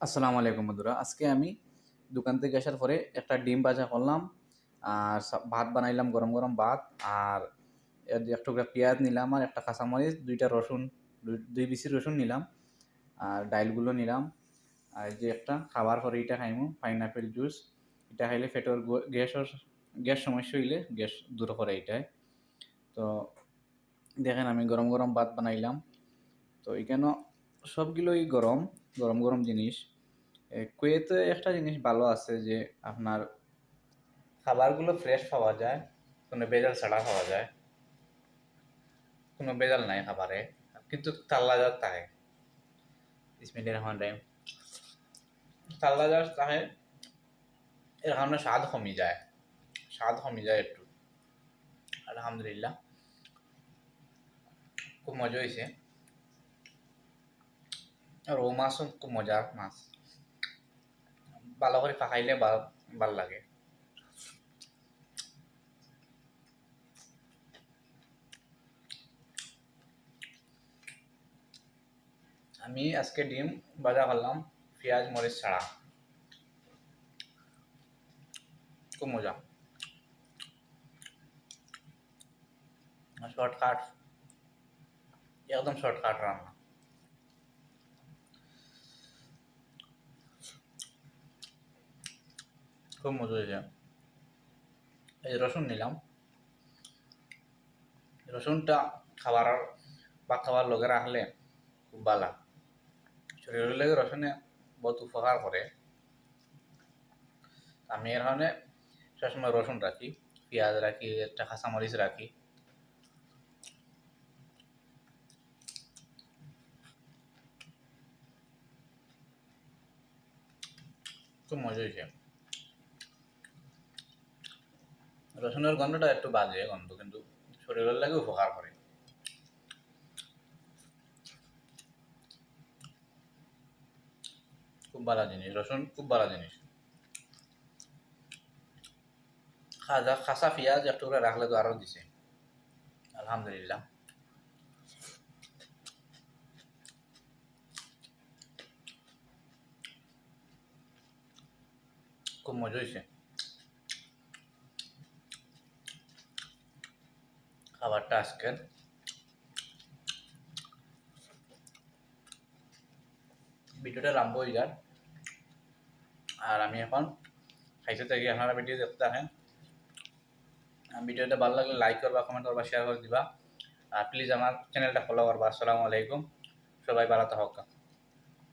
আসসালামু আলাইকুম বন্ধুরা। আজকে আমি দোকান থেকে আসার পরে একটা ডিম ভাজা করলাম আর ভাত বানাইলাম, গরম গরম ভাত। আর এর যে এক টুকরা পেঁয়াজ নিলাম আর একটা কাঁচামরিচ, দুইটা রসুন, দুই বিচি রসুন নিলাম আর ডাইলগুলো নিলাম। আর এই যে একটা খাবার পরে এটা খাইমু পাইনাপেল জুস। এটা খাইলে পেটের গ্যাস সমস্যা হইলে গ্যাস দূর করে এটাই। তো দেখেন আমি গরম গরম ভাত বানাইলাম। তো এখানে সবগুলোই গরম গরম গরম জিনিস। কুয়েতে একটা জিনিস ভালো আছে যে আপনার খাবারগুলো ফ্রেশ পাওয়া যায়, কোনো ভেজাল ছাড়া পাওয়া যায়, কোনো ভেজাল নাই খাবারে, কিন্তু তাল্লাজাত থাকে। বিসমিল্লাহির রহমানির রহিম। তাল্লাজাত থাকে, এর কারণে স্বাদ কমে যায় একটু। আলহামদুলিল্লাহ, খুব মজা হয়েছে। আর ও মাছও খুব মজার মাছ, ভালো করে পাকাইলে ভাল লাগে। আমি আজকে ডিম ভাজা করলাম পেঁয়াজ মরিচ ছাড়া, খুব মজা, শর্টকাট, একদম শর্টকাট রান্না। খুব মজা হয়েছে। এই রসুন নিলাম, রসুনটা খাবার বা খাবার লগে রাখলে খুব ভালো, শরীরের লেগে রসুনে বহুত উপকার করে। আমি এর কারণে সবসময় রসুন রাখি, পেঁয়াজ রাখি, একটা কাঁচামরিচ রাখি। খুব মজা হয়েছে। রসুনের গন্ধটা একটু বাজে গন্ধ, কিন্তু শরীরের লাগে উপকার করে। খুব ভালো জিনিস, রসুন খুব ভালো জিনিস। খাসা পেঁয়াজ একটু করে রাখলে তো আরো দিছে। আলহামদুলিল্লাহ, খুব মজা হয়েছে। খাবারটা আজকের ভিডিওটা লম্বা হয়ে যায়, আর আমি এখন খাইতে থাকি, আপনারা ভিডিও দেখতে থাকেন। ভিডিওটা ভালো লাগলে লাইক করবা, কমেন্ট করবা, শেয়ার করে দিবা। আর প্লিজ আমার চ্যানেলটা ফলো করবা। আসসালামু আলাইকুম, সবাই ভালো থাকুক।